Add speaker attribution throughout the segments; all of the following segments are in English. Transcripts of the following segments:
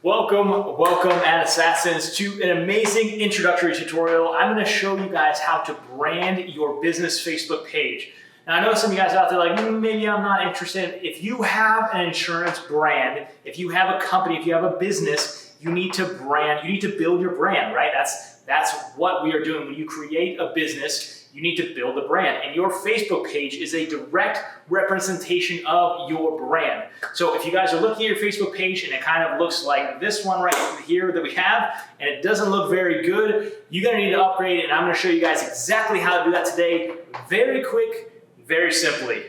Speaker 1: Welcome Ad Assassins to an amazing introductory tutorial. I'm going to show you guys how to brand your business Facebook page. Now I know some of you guys out there are like, maybe I'm not interested. If you have an insurance brand, if you have a company, if you have a business, you need to brand, you need to build your brand, right? That's what we are doing. When you create a business, you need to build a brand, and your Facebook page is a direct representation of your brand. So if you guys are looking at your Facebook page and it kind of looks like this one right here that we have, and it doesn't look very good, you're gonna need to upgrade it, and I'm gonna show you guys exactly how to do that today. Very quick, very simply.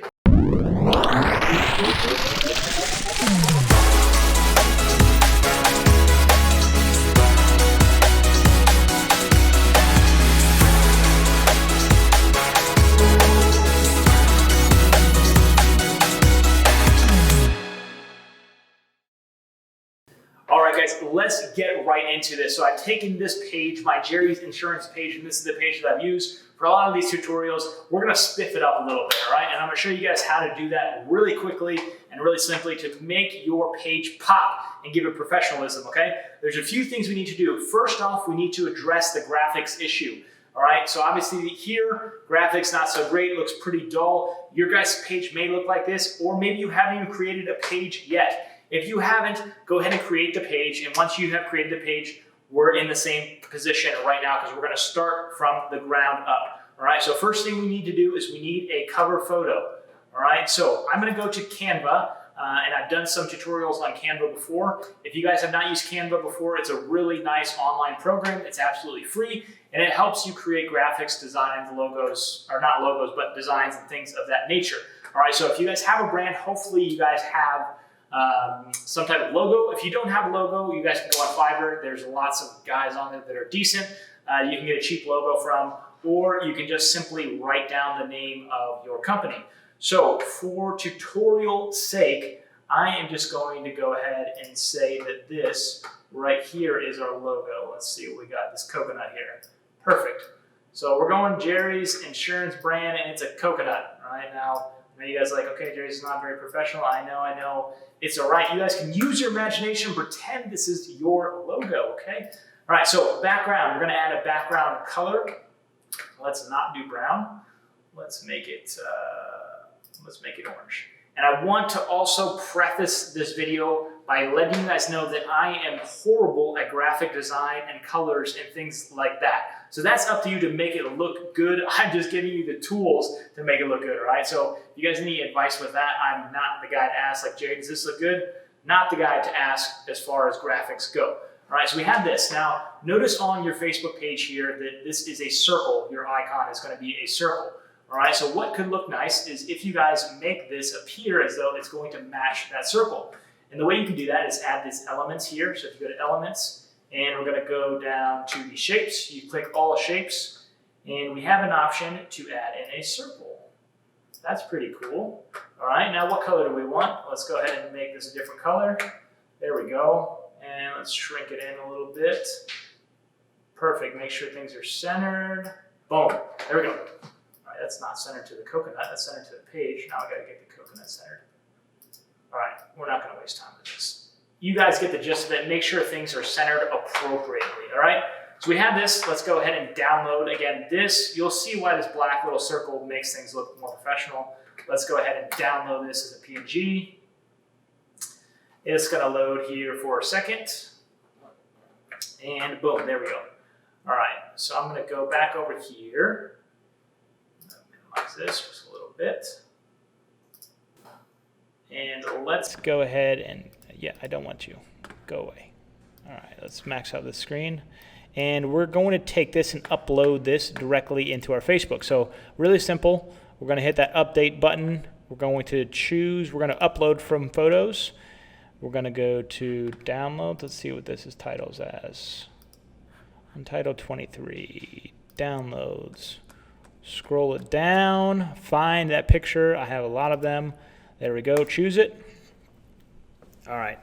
Speaker 1: All right, guys, let's get right into this. So I've taken this page, my Jerry's insurance page, and this is the page that I've used for a lot of these tutorials. We're gonna spiff it up a little bit, all right? And I'm gonna show you guys how to do that really quickly and really simply to make your page pop and give it professionalism, okay? There's a few things we need to do. First off, we need to address the graphics issue. All right, so obviously here, graphics not so great, it looks pretty dull. Your guys' page may look like this, or maybe you haven't even created a page yet. If you haven't, go ahead and create the page. And once you have created the page, we're in the same position right now because we're gonna start from the ground up. All right, so first thing we need to do is we need a cover photo. All right, so I'm gonna go to Canva, and I've done some tutorials on Canva before. If you guys have not used Canva before, it's a really nice online program. It's absolutely free, and it helps you create graphics, designs, logos, or not logos, but designs and things of that nature. All right, so if you guys have a brand, hopefully you guys have some type of logo. If you don't have a logo, you guys can go on Fiverr. There's lots of guys on there that are decent. You can get a cheap logo from, or you can just simply write down the name of your company. So for tutorial sake, I am just going to go ahead and say that this right here is our logo. Let's see what we got, this coconut here. Perfect. So we're going Jerry's insurance brand, and it's a coconut. Right now, you guys are like, okay, Jerry's is not very professional. I know. It's all right. You guys can use your imagination, pretend this is your logo, okay? All right, so background. We're gonna add a background color. Let's not do brown. Let's make it orange. And I want to also preface this video by letting you guys know that I am horrible at graphic design and colors and things like that. So that's up to you to make it look good. I'm just giving you the tools to make it look good, all right? So if you guys need advice with that, I'm not the guy to ask, like, Jerry, does this look good? Not the guy to ask as far as graphics go. All right, so we have this. Now, notice on your Facebook page here that this is a circle. Your icon is gonna be a circle. All right, so what could look nice is if you guys make this appear as though it's going to match that circle. And the way you can do that is add these elements here. So if you go to elements, and we're gonna go down to the shapes, you click all shapes, and we have an option to add in a circle. That's pretty cool. All right, now what color do we want? Let's go ahead and make this a different color. There we go. And let's shrink it in a little bit. Perfect, make sure things are centered. Boom, there we go. That's not centered to the coconut, that's centered to the page. Now I gotta get the coconut centered. All right, we're not gonna waste time with this. You guys get the gist of it. Make sure things are centered appropriately, all right? So we have this, let's go ahead and download. Again, this, you'll see why this black little circle makes things look more professional. Let's go ahead and download this as a PNG. It's gonna load here for a second. And boom, there we go. All right, so I'm gonna go back over here. This just a little bit. And let's go ahead and, yeah, I don't want you. Go away. All right, let's max out the screen. And we're going to take this and upload this directly into our Facebook. So really simple. We're going to hit that update button. We're going to choose, we're going to upload from photos. We're going to go to download. Let's see what this is titled as. Untitled 23, downloads. Scroll it down, find that picture. I have a lot of them. There we go, choose it. All right,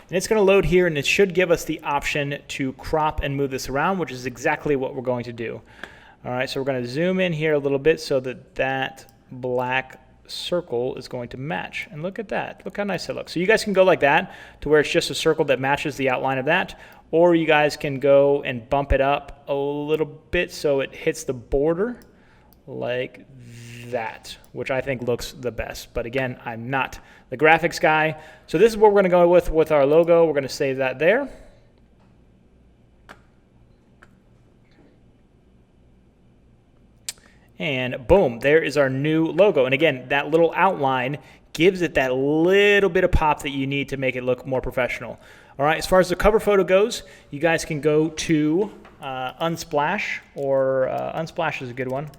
Speaker 1: and it's gonna load here, and it should give us the option to crop and move this around, which is exactly what we're going to do. All right, so we're gonna zoom in here a little bit so that that black circle is going to match. And look at that. Look how nice it looks. So you guys can go like that to where it's just a circle that matches the outline of that. Or you guys can go and bump it up a little bit so it hits the border like that, which I think looks the best. But again, I'm not the graphics guy. So this is what we're going to go with our logo. We're going to save that there. And boom, there is our new logo. And again, that little outline gives it that little bit of pop that you need to make it look more professional. All right, as far as the cover photo goes, you guys can go to Unsplash, or Unsplash is a good one.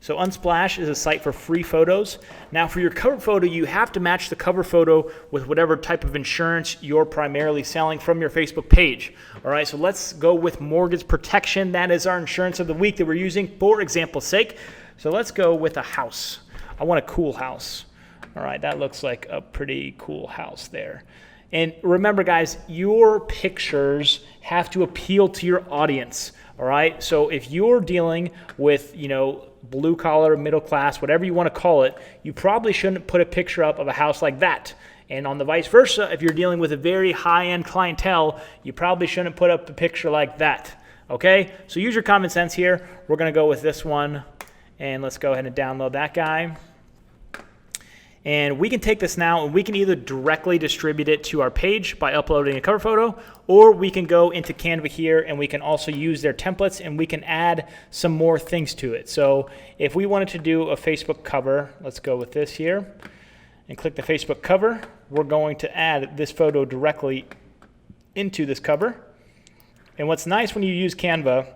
Speaker 1: So Unsplash is a site for free photos. Now for your cover photo, you have to match the cover photo with whatever type of insurance you're primarily selling from your Facebook page. All right, so let's go with mortgage protection. That is our insurance of the week that we're using for example's sake. So let's go with a house. I want a cool house. All right, that looks like a pretty cool house there. And remember, guys, your pictures have to appeal to your audience. All right, so if you're dealing with, blue collar, middle class, whatever you want to call it, you probably shouldn't put a picture up of a house like that. And on the vice versa, if you're dealing with a very high-end clientele, you probably shouldn't put up a picture like that. Okay, so use your common sense here. We're going to go with this one, and let's go ahead and download that guy. And we can take this now and we can either directly distribute it to our page by uploading a cover photo, or we can go into Canva here and we can also use their templates and we can add some more things to it. So if we wanted to do a Facebook cover, let's go with this here and click the Facebook cover. We're going to add this photo directly into this cover. And what's nice when you use Canva,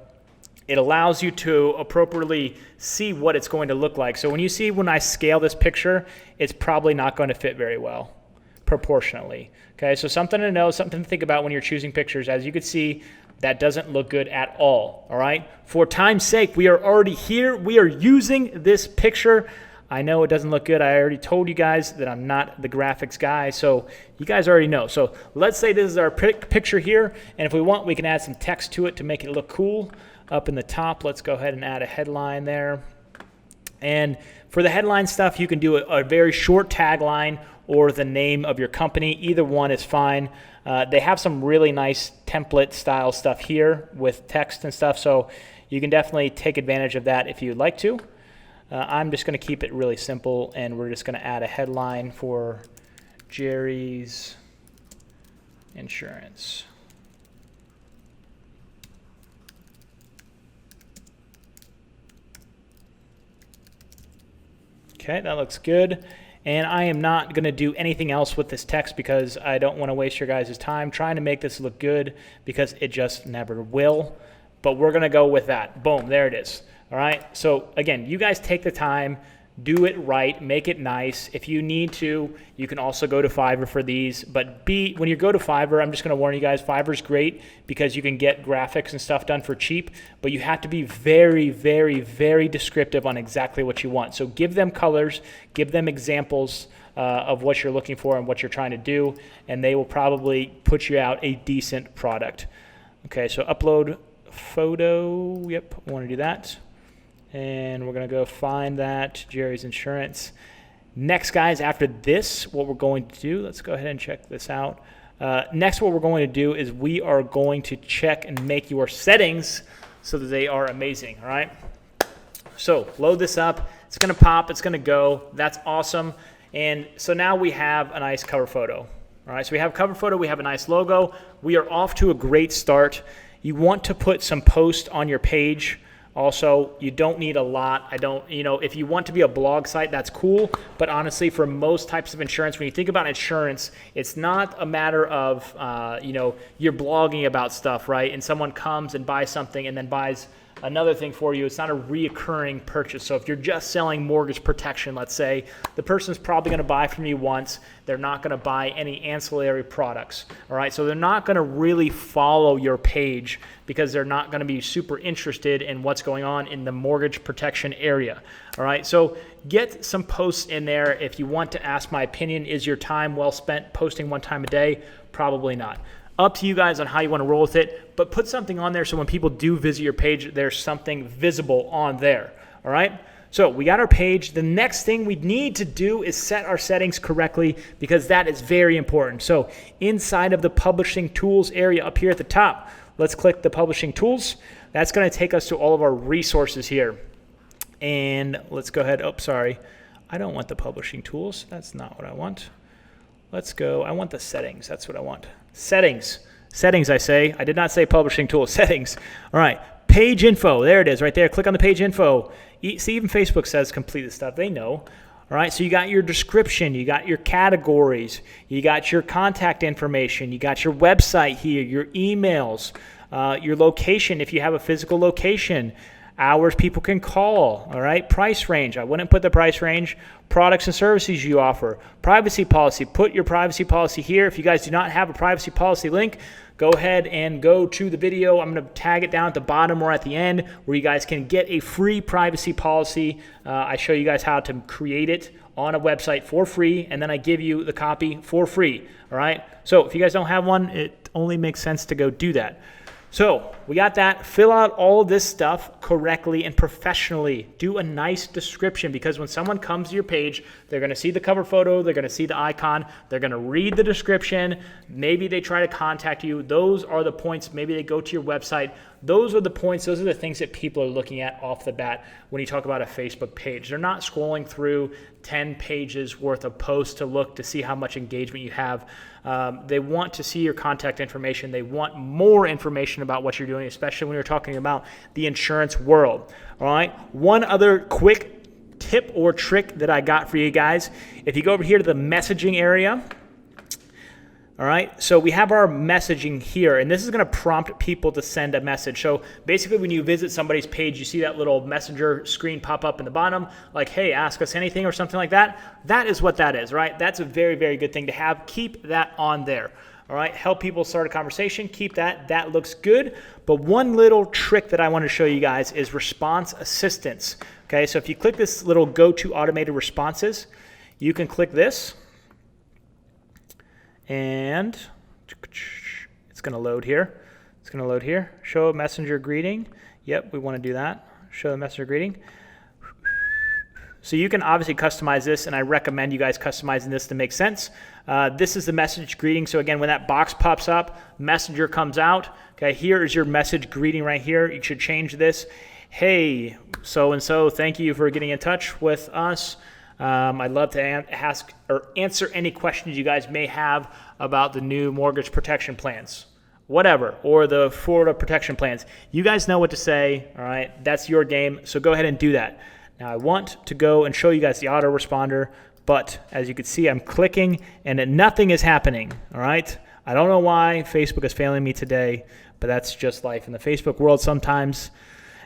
Speaker 1: it allows you to appropriately see what it's going to look like. So when I scale this picture, it's probably not going to fit very well proportionally. Okay, so something to know, something to think about when you're choosing pictures. As you can see, that doesn't look good at all. All right, for time's sake, we are already here. We are using this picture. I know it doesn't look good. I already told you guys that I'm not the graphics guy, so you guys already know. So let's say this is our picture here, and if we want, we can add some text to it to make it look cool. Up in the top, let's go ahead and add a headline there. And for the headline stuff, you can do a very short tagline or the name of your company. Either one is fine. They have some really nice template style stuff here with text and stuff, so you can definitely take advantage of that if you'd like to. I'm just going to keep it really simple, and we're just going to add a headline for Jerry's Insurance. Okay, that looks good. And I am not going to do anything else with this text because I don't want to waste your guys' time trying to make this look good, because it just never will. But we're going to go with that. Boom, there it is. All right, so again, you guys take the time, do it right, make it nice. If you need to, you can also go to Fiverr for these. But when you go to Fiverr, I'm just going to warn you guys, Fiverr's great because you can get graphics and stuff done for cheap, but you have to be very, very, very descriptive on exactly what you want. So give them colors, give them examples of what you're looking for and what you're trying to do, and they will probably put you out a decent product. Okay, so upload photo. Yep, I want to do that. And we're going to go find that, Jerry's Insurance. Next, guys, after this, what we're going to do, let's go ahead and check this out. Next, what we're going to do is we are going to check and make your settings so that they are amazing, all right? So load this up. It's going to pop. It's going to go. That's awesome. And so now we have a nice cover photo. All right, so we have a cover photo. We have a nice logo. We are off to a great start. You want to put some post on your page. Also, you don't need a lot. If you want to be a blog site, that's cool. But honestly, for most types of insurance, when you think about insurance, it's not a matter of, you're blogging about stuff, right? And someone comes and buys something and then buys another thing for you. It's not a reoccurring purchase. So if you're just selling mortgage protection, let's say, the person's probably going to buy from you once. They're not going to buy any ancillary products. All right, so they're not going to really follow your page because they're not going to be super interested in what's going on in the mortgage protection area. All right, so get some posts in there. If you want to ask my opinion, is your time well spent posting one time a day? Probably not. Up to you guys on how you want to roll with it, but put something on there so when people do visit your page, there's something visible on there. All right, So we got our page. The next thing we need to do is set our settings correctly because that is very important. So inside of the publishing tools area up here at the top, let's click the publishing tools. That's going to take us to all of our resources here. And let's go ahead. Oh, sorry. I don't want the publishing tools. That's not what I want. Let's go. I want the settings. That's what I want. Settings. Settings, I say. I did not say publishing tools. Settings. All right. Page info. There it is right there. Click on the page info. See, even Facebook says complete this stuff. They know. All right. So you got your description. You got your categories. You got your contact information. You got your website here, your emails, your location if you have a physical location. Hours people can call, all right? Price range. I wouldn't put the price range. Products and services you offer. Privacy policy. Put your privacy policy here. If you guys do not have a privacy policy link, go ahead and go to the video. I'm going to tag it down at the bottom or at the end where you guys can get a free privacy policy. I show you guys how to create it on a website for free, and then I give you the copy for free, all right? So if you guys don't have one, it only makes sense to go do that. So we got that. Fill out all of this stuff correctly and professionally. Do a nice description because when someone comes to your page, they're going to see the cover photo, they're going to see the icon, they're going to read the description. Maybe they try to contact you. Those are the points. Maybe they go to your website. Those are the points. Those are the things that people are looking at off the bat when you talk about a Facebook page. They're not scrolling through 10 pages worth of posts to look to see how much engagement you have. They want to see your contact information. They want more information about what you're doing, especially when you're talking about the insurance world. All right. One other quick tip or trick that I got for you guys. If you go over here to the messaging area, all right, so we have our messaging here, and this is going to prompt people to send a message. So basically when you visit somebody's page, you see that little messenger screen pop up in the bottom, like, hey, ask us anything or something like that. That is what that is, right? That's a very, very good thing to have. Keep that on there, all right? Help people start a conversation. Keep that. That looks good. But one little trick that I want to show you guys is response assistance, okay? So if you click this little go to automated responses, you can click this. And it's going to load here. It's going to load here. Show a messenger greeting. Yep, we want to do that. Show the messenger greeting. So you can obviously customize this, and I recommend you guys customizing this to make sense. This is the message greeting. So again, when that box pops up, messenger comes out. Okay, here is your message greeting right here. You should change this. Hey, so-and-so, thank you for getting in touch with us. I'd love to ask or answer any questions you guys may have about the new mortgage protection plans, whatever, or the Florida protection plans. You guys know what to say, all right? That's your game, so go ahead and do that. Now, I want to go and show you guys the autoresponder, but as you can see, I'm clicking and nothing is happening, all right? I don't know why Facebook is failing me today, but that's just life in the Facebook world sometimes.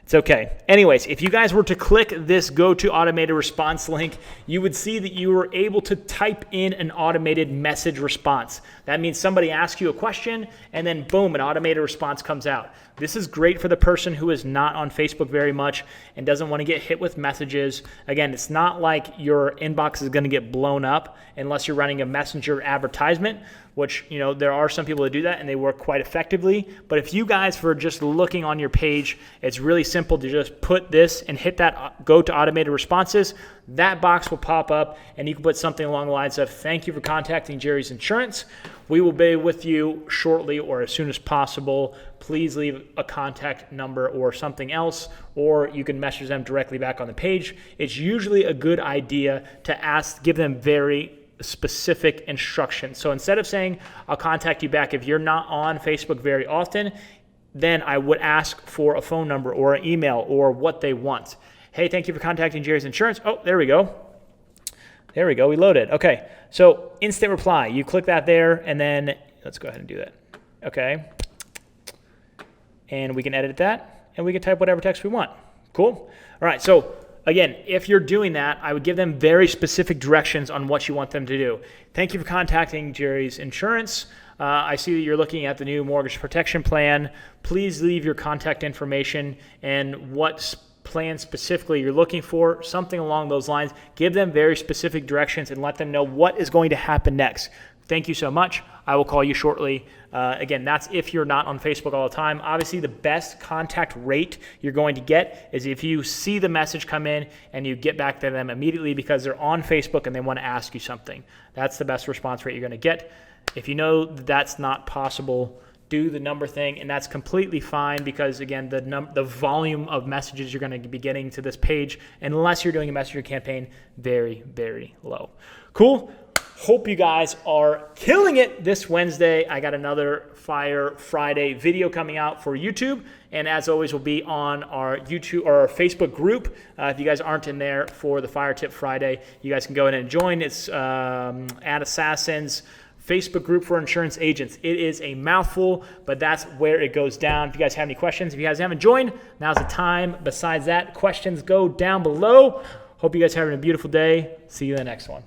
Speaker 1: It's okay. Anyways, if you guys were to click this go to automated response link, you would see that you were able to type in an automated message response. That means somebody asks you a question and then boom, an automated response comes out. This is great for the person who is not on Facebook very much and doesn't want to get hit with messages. Again, it's not like your inbox is going to get blown up unless you're running a messenger advertisement, which, you know, there are some people that do that and they work quite effectively. But if you guys were just looking on your page, it's really simple to just put this and hit that go to automated responses. That box will pop up and you can put something along the lines of, thank you for contacting Jerry's Insurance. We will be with you shortly or as soon as possible. Please leave a contact number or something else, or you can message them directly back on the page. It's usually a good idea to give them very specific instructions. So instead of saying, I'll contact you back if you're not on Facebook very often, then I would ask for a phone number or an email or what they want. Hey, thank you for contacting Jerry's Insurance. Oh, there we go. There we go. We loaded. Okay. So instant reply. You click that there, and then let's go ahead and do that. Okay. And we can edit that, and we can type whatever text we want. Cool. All right. So again, if you're doing that, I would give them very specific directions on what you want them to do. Thank you for contacting Jerry's Insurance. I see that you're looking at the new mortgage protection plan. Please leave your contact information and what plan specifically you're looking for, something along those lines. Give them very specific directions and let them know what is going to happen next. Thank you so much. I will call you shortly. Again, that's if you're not on Facebook all the time. Obviously, the best contact rate you're going to get is if you see the message come in and you get back to them immediately because they're on Facebook and they want to ask you something. That's the best response rate you're going to get. If you know that's not possible, do the number thing, and that's completely fine because, again, the volume of messages you're going to be getting to this page, unless you're doing a messenger campaign, very, very low. Cool. Hope you guys are killing it this Wednesday. I got another Fire Friday video coming out for YouTube, and as always, will be on our YouTube or our Facebook group. If you guys aren't in there for the Fire Tip Friday, you guys can go in and join. It's Ad Assassins Facebook group for insurance agents. It is a mouthful, but that's where it goes down. If you guys have any questions, if you guys haven't joined, now's the time. Besides that, questions go down below. Hope you guys are having a beautiful day. See you in the next one.